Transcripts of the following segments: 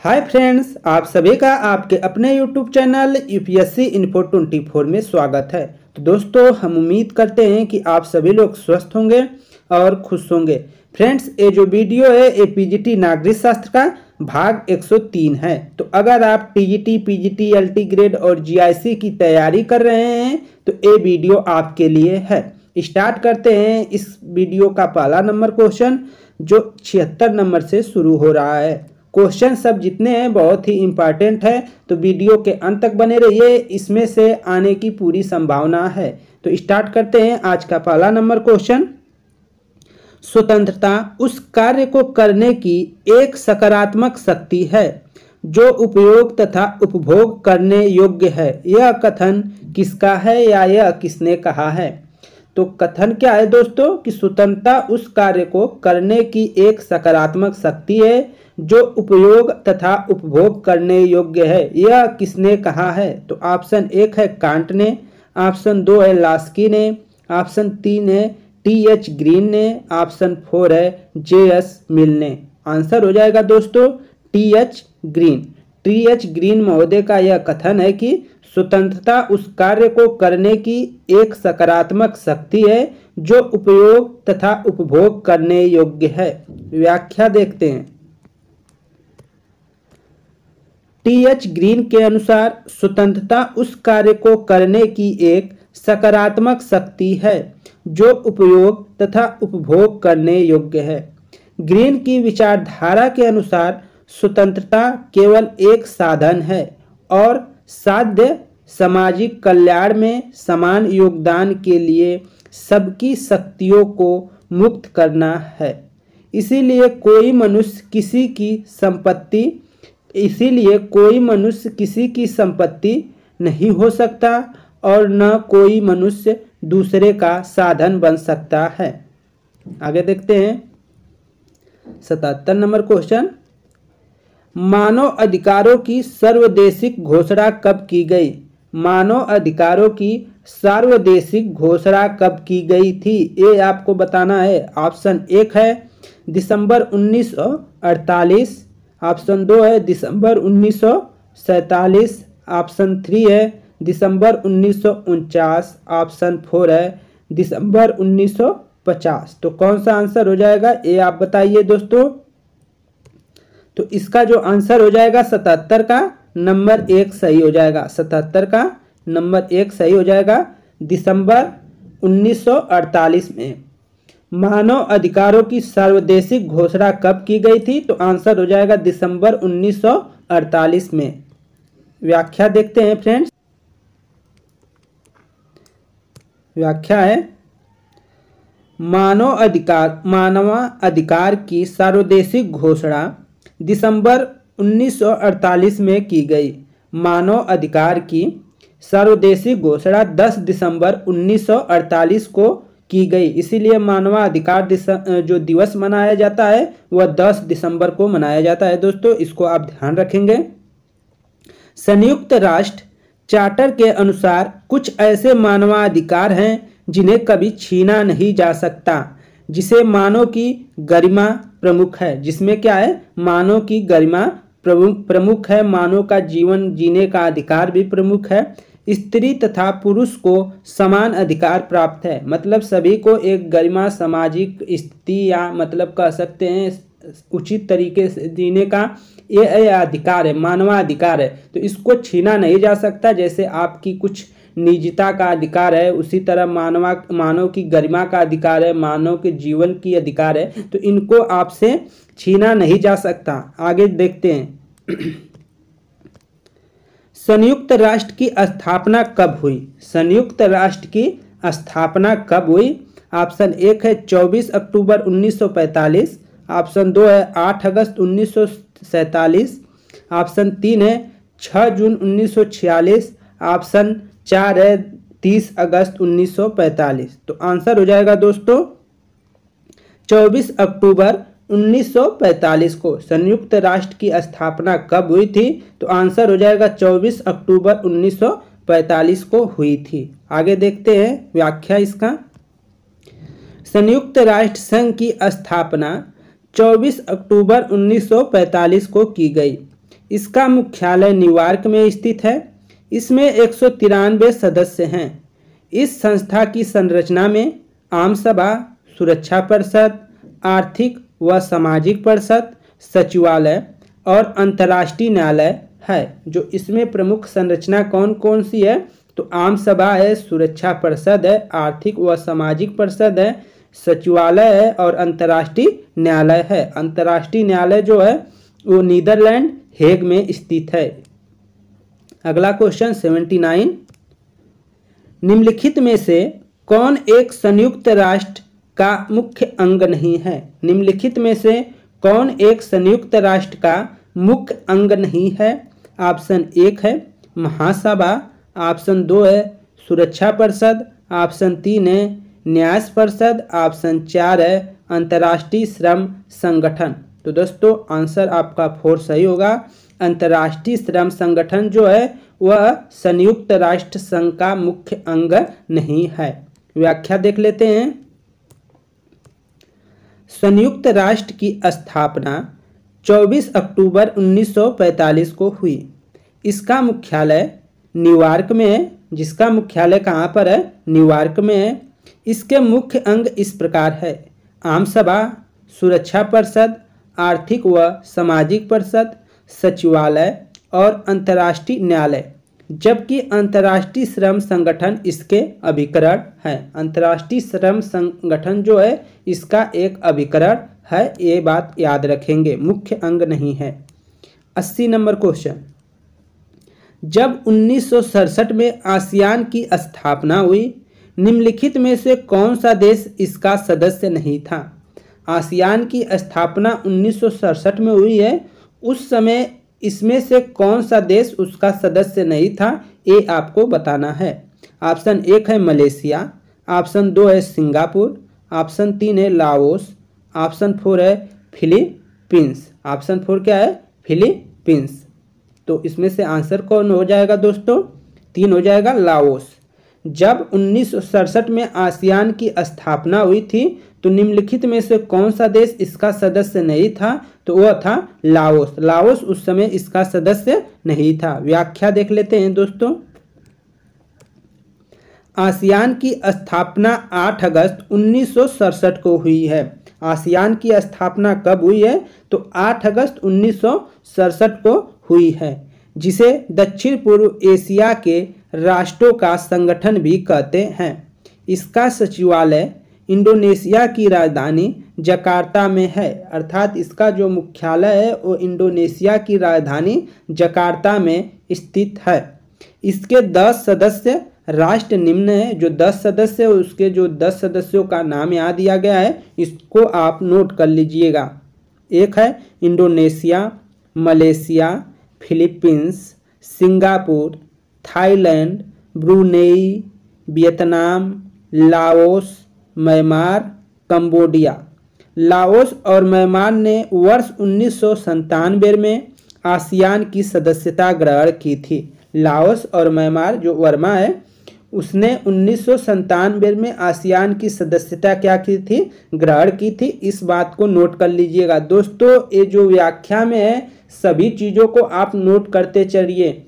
Hi friends, आप सभी का आपके अपने यूट्यूब चैनल यूपीएससी इन्फो 24 में स्वागत है। तो दोस्तों, हम उम्मीद करते हैं कि आप सभी लोग स्वस्थ होंगे और खुश होंगे। फ्रेंड्स, ये जो वीडियो है ये पीजीटी नागरिक शास्त्र का भाग 103 है। तो अगर आप टीजीटी, पीजीटी, एलटी ग्रेड और जीआईसी की तैयारी कर रहे हैं तो ये वीडियो आपके लिए है। स्टार्ट करते हैं इस वीडियो का पहला नंबर क्वेश्चन, जो 76 नंबर से शुरू हो रहा है। क्वेश्चन सब जितने हैं बहुत ही इंपॉर्टेंट है, तो वीडियो के अंत तक बने रहिए, इसमें से आने की पूरी संभावना है। तो स्टार्ट करते हैं आज का पहला नंबर क्वेश्चन। स्वतंत्रता उस कार्य को करने की एक सकारात्मक शक्ति है जो उपयोग तथा उपभोग करने योग्य है। यह कथन किसका है या यह किसने कहा है? तो कथन क्या है दोस्तों कि स्वतंत्रता उस कार्य को करने की एक सकारात्मक शक्ति है जो उपयोग तथा उपभोग करने योग्य है। यह किसने कहा है? तो ऑप्शन 1 है कांट ने, ऑप्शन 2 है लास्की ने, ऑप्शन 3 है टी.एच. ग्रीन ने, ऑप्शन 4 है जे.एस. मिल ने। आंसर हो जाएगा दोस्तों टी.एच. ग्रीन। टी.एच. ग्रीन महोदय का यह कथन है कि स्वतंत्रता उस कार्य को करने की एक सकारात्मक शक्ति है जो उपयोग तथा उपभोग करने योग्य है। व्याख्या देखते हैं। टी.एच. ग्रीन के अनुसार स्वतंत्रता उस कार्य को करने की एक सकारात्मक शक्ति है जो उपयोग तथा उपभोग करने योग्य है। ग्रीन की विचारधारा के अनुसार स्वतंत्रता केवल एक साधन है और साध्य सामाजिक कल्याण में समान योगदान के लिए सबकी शक्तियों को मुक्त करना है। इसीलिए कोई मनुष्य किसी की संपत्ति नहीं हो सकता और न कोई मनुष्य दूसरे का साधन बन सकता है। आगे देखते हैं 77 नंबर क्वेश्चन। मानव अधिकारों की सर्वदेशिक घोषणा कब की गई? मानव अधिकारों की सार्वदेशिक घोषणा कब की गई थी? ये आपको बताना है। ऑप्शन 1 है दिसंबर 1948, ऑप्शन 2 है दिसंबर 1947, ऑप्शन 3 है दिसंबर 1949, ऑप्शन 4 है दिसंबर 1950। तो कौन सा आंसर हो जाएगा ये आप बताइए दोस्तों। तो इसका जो आंसर हो जाएगा 77 का नंबर 1 सही हो जाएगा। 77 का नंबर 1 सही हो जाएगा। दिसंबर 1948 में मानव अधिकारों की सर्वदेशिक घोषणा कब की गई थी? तो आंसर हो जाएगा दिसंबर 1948 में। व्याख्या देखते हैं फ्रेंड्स। व्याख्या है मानव अधिकार की सार्वदेशिक घोषणा दिसंबर 1948 में की गई। मानव अधिकार की सार्वदेशिक घोषणा 10 दिसंबर 1948 को की गई। इसीलिए मानवाधिकार जो दिवस मनाया जाता है वह 10 दिसंबर को मनाया जाता है। दोस्तों, इसको आप ध्यान रखेंगे। संयुक्त राष्ट्र चार्टर के अनुसार कुछ ऐसे मानवाधिकार हैं जिन्हें कभी छीना नहीं जा सकता, जिसे मानव की गरिमा प्रमुख है। जिसमें क्या है? मानव की गरिमा प्रमुख है। मानव का जीवन जीने का अधिकार भी प्रमुख है। स्त्री तथा पुरुष को समान अधिकार प्राप्त है। मतलब सभी को एक गरिमा, सामाजिक स्थिति या मतलब कह सकते हैं उचित तरीके से जीने का ये अधिकार है, मानवाधिकार है। तो इसको छीना नहीं जा सकता। जैसे आपकी कुछ निजता का अधिकार है, उसी तरह मानव की गरिमा का अधिकार है, मानव के जीवन की अधिकार है। तो इनको आपसे छीना नहीं जा सकता। आगे देखते हैं संयुक्त राष्ट्र की स्थापना कब हुई? संयुक्त राष्ट्र की स्थापना कब हुई? ऑप्शन 1 है 24 अक्टूबर 1945, ऑप्शन 2 है 8 अगस्त 1947, ऑप्शन 3 है 6 जून 1946, ऑप्शन 4 है 30 अगस्त 1945। तो आंसर हो जाएगा दोस्तों 24 अक्टूबर 1945 को संयुक्त राष्ट्र की स्थापना कब हुई थी? तो आंसर हो जाएगा 24 अक्टूबर 1945 को हुई थी। आगे देखते हैं व्याख्या इसका। संयुक्त राष्ट्र संघ की स्थापना 24 अक्टूबर 1945 को की गई। इसका मुख्यालय न्यूयॉर्क में स्थित है। इसमें 193 सदस्य हैं। इस संस्था की संरचना में आम सभा, सुरक्षा परिषद, आर्थिक व सामाजिक परिषद, सचिवालय और अंतर्राष्ट्रीय न्यायालय है। जो इसमें प्रमुख संरचना कौन कौन सी है, तो आम सभा है, सुरक्षा परिषद है, आर्थिक व सामाजिक परिषद है, सचिवालय है और अंतर्राष्ट्रीय न्यायालय है। अंतर्राष्ट्रीय न्यायालय जो है वो नीदरलैंड हेग में स्थित है। अगला क्वेश्चन 79, निम्नलिखित में से कौन एक संयुक्त राष्ट्र का मुख्य अंग नहीं है? निम्नलिखित में से कौन एक संयुक्त राष्ट्र का मुख्य अंग नहीं है? ऑप्शन 1 है महासभा, ऑप्शन 2 है सुरक्षा परिषद, ऑप्शन 3 है न्याय परिषद, ऑप्शन 4 है अंतर्राष्ट्रीय श्रम संगठन। तो दोस्तों आंसर आपका 4 सही होगा। अंतर्राष्ट्रीय श्रम संगठन जो है वह संयुक्त राष्ट्र संघ का मुख्य अंग नहीं है। व्याख्या देख लेते हैं। संयुक्त राष्ट्र की स्थापना 24 अक्टूबर 1945 को हुई। इसका मुख्यालय न्यूयॉर्क में है। जिसका मुख्यालय कहाँ पर है? न्यूयॉर्क में है। इसके मुख्य अंग इस प्रकार है: आम सभा, सुरक्षा परिषद, आर्थिक व सामाजिक परिषद, सचिवालय और अंतर्राष्ट्रीय न्यायालय। जबकि अंतर्राष्ट्रीय श्रम संगठन इसके अभिकरण है। अंतर्राष्ट्रीय श्रम संगठन जो है इसका एक अभिकरण है, ये बात याद रखेंगे, मुख्य अंग नहीं है। 80 नंबर क्वेश्चन, जब 1967 में आसियान की स्थापना हुई, निम्नलिखित में से कौन सा देश इसका सदस्य नहीं था? आसियान की स्थापना 1967 में हुई है, उस समय इसमें से कौन सा देश उसका सदस्य नहीं था, ये आपको बताना है। ऑप्शन 1 है मलेशिया, ऑप्शन 2 है सिंगापुर, ऑप्शन 3 है लाओस, ऑप्शन 4 है फिलीपींस। ऑप्शन 4 क्या है? फिलीपींस। तो इसमें से आंसर कौन हो जाएगा दोस्तों? 3 हो जाएगा, लाओस। जब 1967 में आसियान की स्थापना हुई थी तो निम्नलिखित में से कौन सा देश इसका सदस्य नहीं था? तो वह था लाओस। लाओस उस समय इसका सदस्य नहीं था। व्याख्या देख लेते हैं दोस्तों। आसियान की स्थापना 8 अगस्त 1967 को हुई है। आसियान की स्थापना कब हुई है? तो 8 अगस्त 1967 को हुई है, जिसे दक्षिण पूर्व एशिया के राष्ट्रों का संगठन भी कहते हैं। इसका सचिवालय इंडोनेशिया की राजधानी जकार्ता में है। अर्थात इसका जो मुख्यालय है वो इंडोनेशिया की राजधानी जकार्ता में स्थित है। इसके 10 सदस्य राष्ट्र निम्न है। जो 10 सदस्य है उसके जो 10 सदस्यों का नाम यहाँ दिया गया है, इसको आप नोट कर लीजिएगा। 1 है Indonesia, Malaysia, Philippines, Singapore, Thailand, Brunei, Vietnam, Laos, Myanmar, Cambodia. Laos और म्यांमार ने वर्ष 1997 में आसियान की सदस्यता ग्रहण की थी। लाओस और म्यांमार जो वर्मा है उसने 1997 में आसियान की सदस्यता क्या की थी? ग्रहण की थी। इस बात को नोट कर लीजिएगा दोस्तों। ये जो व्याख्या में है सभी चीज़ों को आप नोट करते चलिए।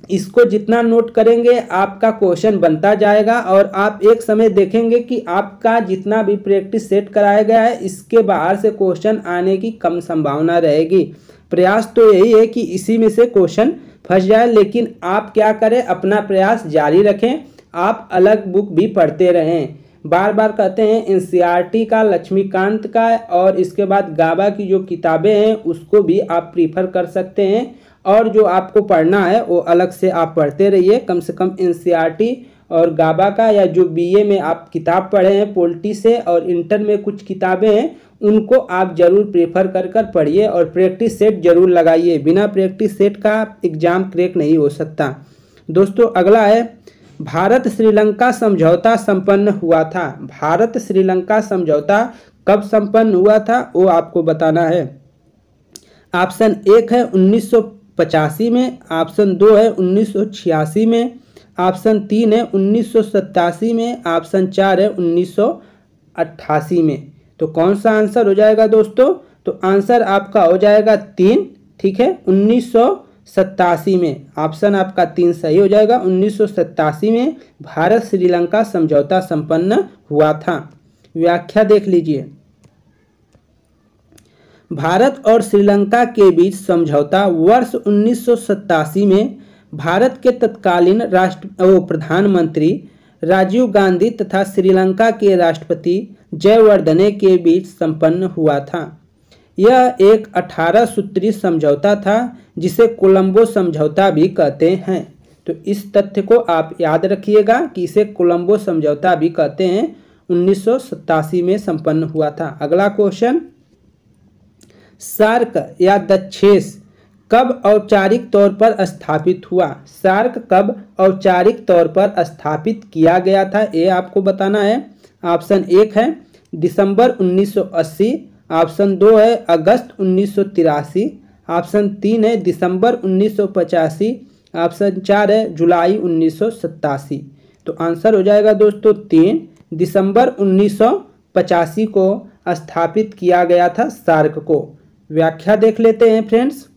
इसको जितना नोट करेंगे आपका क्वेश्चन बनता जाएगा और आप एक समय देखेंगे कि आपका जितना भी प्रैक्टिस सेट कराया गया है इसके बाहर से क्वेश्चन आने की कम संभावना रहेगी। प्रयास तो यही है कि इसी में से क्वेश्चन फंस जाए, लेकिन आप क्या करें, अपना प्रयास जारी रखें। आप अलग बुक भी पढ़ते रहें। बार बार कहते हैं एनसीईआरटी का, लक्ष्मीकांत का और इसके बाद गाबा की जो किताबें हैं उसको भी आप प्रीफर कर सकते हैं। और जो आपको पढ़ना है वो अलग से आप पढ़ते रहिए। कम से कम एनसीईआरटी और गाबा का या जो बीए में आप किताब पढ़े हैं पॉलिटी से और इंटर में कुछ किताबें हैं उनको आप जरूर प्रेफर कर पढ़िए और प्रैक्टिस सेट जरूर लगाइए। बिना प्रैक्टिस सेट का एग्ज़ाम क्रैक नहीं हो सकता। दोस्तों अगला है भारत श्रीलंका समझौता संपन्न हुआ था। भारत श्रीलंका समझौता कब संपन्न हुआ था वो आपको बताना है। ऑप्शन 1 है 1985 में, ऑप्शन 2 है 1986 में, ऑप्शन 3 है 1987 में, ऑप्शन 4 है 1988 में। तो कौन सा आंसर हो जाएगा दोस्तों? तो आंसर आपका हो जाएगा 3 ठीक है, 1987 में। ऑप्शन आपका 3 सही हो जाएगा। 1987 में भारत श्रीलंका समझौता संपन्न हुआ था। व्याख्या देख लीजिए। भारत और श्रीलंका के बीच समझौता वर्ष 1987 में भारत के तत्कालीन प्रधानमंत्री राजीव गांधी तथा श्रीलंका के राष्ट्रपति जयवर्धने के बीच संपन्न हुआ था। यह एक 18 सूत्री समझौता था जिसे कोलंबो समझौता भी कहते हैं। तो इस तथ्य को आप याद रखिएगा कि इसे कोलंबो समझौता भी कहते हैं। 1987 में संपन्न हुआ था। अगला क्वेश्चन, सार्क या दक्षेस कब औपचारिक तौर पर स्थापित हुआ? सार्क कब औपचारिक तौर पर स्थापित किया गया था, ये आपको बताना है। ऑप्शन 1 है दिसंबर 1980, ऑप्शन 2 है अगस्त 1983, ऑप्शन 3 है दिसंबर 1985, ऑप्शन 4 है जुलाई 1987। तो आंसर हो जाएगा दोस्तों 3 दिसंबर 1985 को स्थापित किया गया था सार्क को। व्याख्या देख लेते हैं फ्रेंड्स।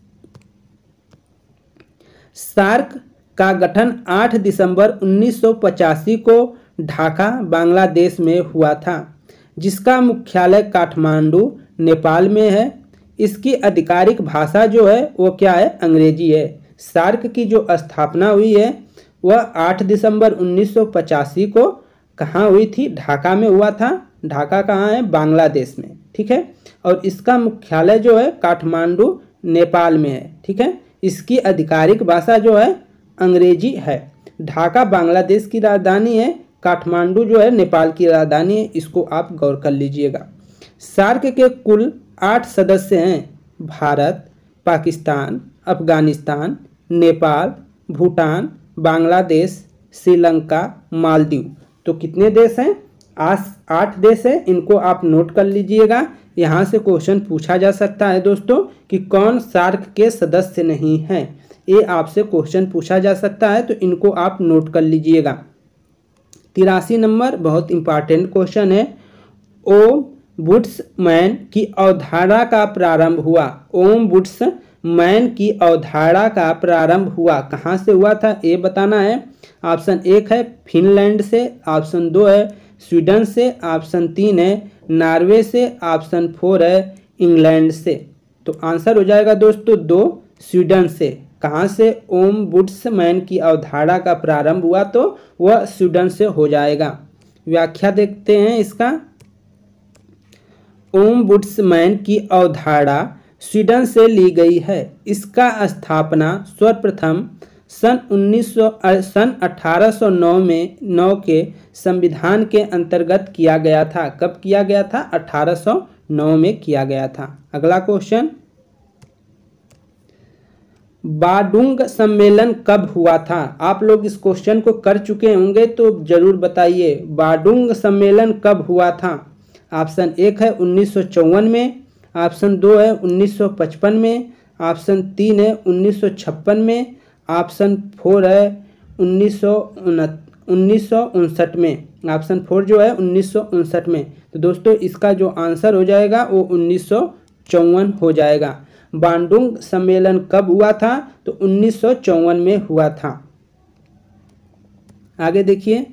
सार्क का गठन 8 दिसंबर 1985 को ढाका बांग्लादेश में हुआ था, जिसका मुख्यालय काठमांडू नेपाल में है। इसकी आधिकारिक भाषा जो है वो क्या है? अंग्रेजी है। सार्क की जो स्थापना हुई है वह 8 दिसंबर 1985 को कहाँ हुई थी? ढाका में हुआ था। ढाका कहाँ है? बांग्लादेश में, ठीक है। और इसका मुख्यालय जो है काठमांडू नेपाल में है, ठीक है। इसकी आधिकारिक भाषा जो है अंग्रेजी है। ढाका बांग्लादेश की राजधानी है, काठमांडू जो है नेपाल की राजधानी है। इसको आप गौर कर लीजिएगा। सार्क के कुल 8 सदस्य हैं। भारत, पाकिस्तान, अफगानिस्तान, नेपाल, भूटान, बांग्लादेश, श्रीलंका, मालदीव। तो कितने देश हैं? 8 देश है। इनको आप नोट कर लीजिएगा। यहाँ से क्वेश्चन पूछा जा सकता है दोस्तों कि कौन सार्क के सदस्य नहीं हैं। ये आपसे क्वेश्चन पूछा जा सकता है, तो इनको आप नोट कर लीजिएगा। 83 नंबर बहुत इंपॉर्टेंट क्वेश्चन है। ओम्बुड्समैन की अवधारणा का प्रारंभ हुआ। ओम्बुड्समैन की अवधारणा का प्रारंभ हुआ कहाँ से हुआ था, ये बताना है। ऑप्शन 1 है फिनलैंड से, ऑप्शन 2 है स्वीडन से, ऑप्शन 3 है नॉर्वे से, ऑप्शन 4 है इंग्लैंड से। तो आंसर हो जाएगा दोस्तों 2 स्वीडन से। कहाँ से ओम्बुड्समैन की अवधारणा का प्रारंभ हुआ? तो वह स्वीडन से हो जाएगा। व्याख्या देखते हैं इसका। ओम्बुड्समैन की अवधारणा स्वीडन से ली गई है। इसका स्थापना सर्वप्रथम सन 1809 में 9 के संविधान के अंतर्गत किया गया था। कब किया गया था? 1809 में किया गया था। अगला क्वेश्चन, बाडुंग सम्मेलन कब हुआ था? आप लोग इस क्वेश्चन को कर चुके होंगे तो जरूर बताइए, बाडुंग सम्मेलन कब हुआ था? ऑप्शन 1 है 1954 में, ऑप्शन 2 है 1955 में, ऑप्शन 3 है 1956 में, ऑप्शन 4 है 1959 में। ऑप्शन 4 जो है 1959 में। तो दोस्तों इसका जो आंसर हो जाएगा वो 1954 हो जाएगा। बांडुंग सम्मेलन कब हुआ था? तो 1954 में हुआ था। आगे देखिए,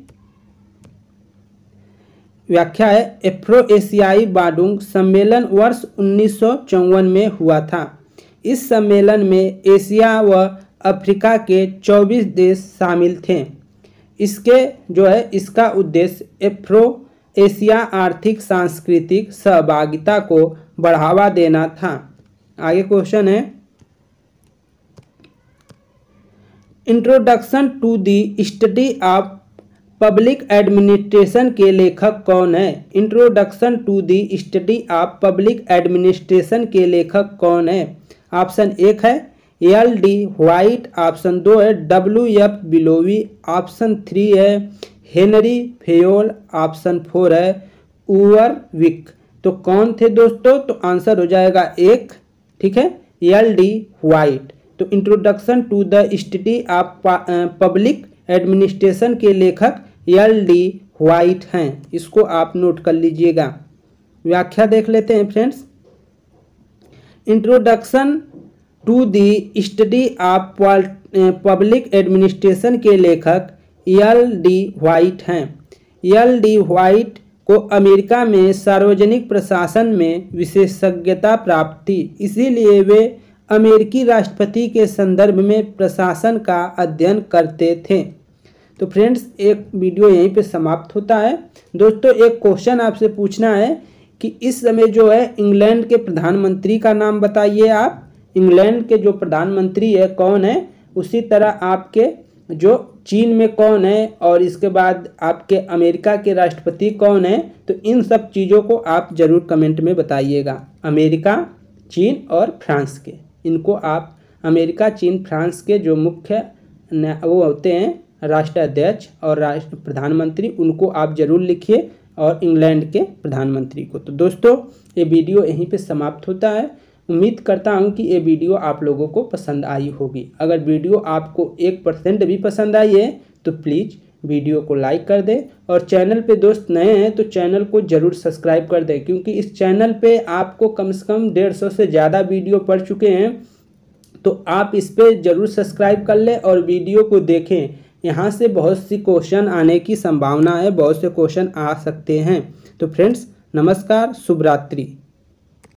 व्याख्या है एफ्रो एशियाई बाडुंग सम्मेलन वर्ष 1954 में हुआ था। इस सम्मेलन में एशिया व अफ्रीका के 24 देश शामिल थे। इसके जो है इसका उद्देश्य एफ्रो एशिया आर्थिक सांस्कृतिक सहभागिता को बढ़ावा देना था। आगे क्वेश्चन है, introduction to the study of public administration के लेखक कौन है? Introduction to the study of public administration के लेखक कौन है? ऑप्शन 1 है L.D. व्हाइट, ऑप्शन 2 है W.F. बिलोवी, ऑप्शन 3 है हेनरी फेयोल, ऑप्शन 4 है उवरविक। तो कौन थे दोस्तों? तो आंसर हो जाएगा 1, ठीक है, L.D. व्हाइट। तो introduction to the study of public administration के लेखक L.D. व्हाइट हैं। इसको आप नोट कर लीजिएगा। व्याख्या देख लेते हैं friends. Introduction to the study of public administration के लेखक L.D. व्हाइट हैं। L.D. व्हाइट को अमेरिका में सार्वजनिक प्रशासन में विशेषज्ञता प्राप्त थी, इसीलिए वे अमेरिकी राष्ट्रपति के संदर्भ में प्रशासन का अध्ययन करते थे। तो फ्रेंड्स, एक वीडियो यहीं पे समाप्त होता है। दोस्तों, एक क्वेश्चन आपसे पूछना है कि इस समय जो है इंग्लैंड के प्रधानमंत्री का नाम बताइए आप। इंग्लैंड के जो प्रधानमंत्री है कौन है, उसी तरह आपके जो चीन में कौन है और इसके बाद आपके अमेरिका के राष्ट्रपति कौन है। तो इन सब चीज़ों को आप ज़रूर कमेंट में बताइएगा। अमेरिका, चीन और फ्रांस के, इनको आप अमेरिका, चीन, फ्रांस के जो मुख्य वो होते हैं राष्ट्राध्यक्ष और राष्ट्र प्रधानमंत्री, उनको आप ज़रूर लिखिए, और इंग्लैंड के प्रधानमंत्री को। तो दोस्तों, ये वीडियो यहीं पे समाप्त होता है। उम्मीद करता हूँ कि ये वीडियो आप लोगों को पसंद आई होगी। अगर वीडियो आपको 1% भी पसंद आई है तो प्लीज़ वीडियो को लाइक कर दें, और चैनल पे दोस्त नए हैं तो चैनल को ज़रूर सब्सक्राइब कर दें, क्योंकि इस चैनल पे आपको कम से कम 150 से ज़्यादा वीडियो पड़ चुके हैं। तो आप इस पर ज़रूर सब्सक्राइब कर लें और वीडियो को देखें। यहाँ से बहुत सी क्वेश्चन आने की संभावना है, बहुत से क्वेश्चन आ सकते हैं। तो फ्रेंड्स, नमस्कार, शुभ रात्रि।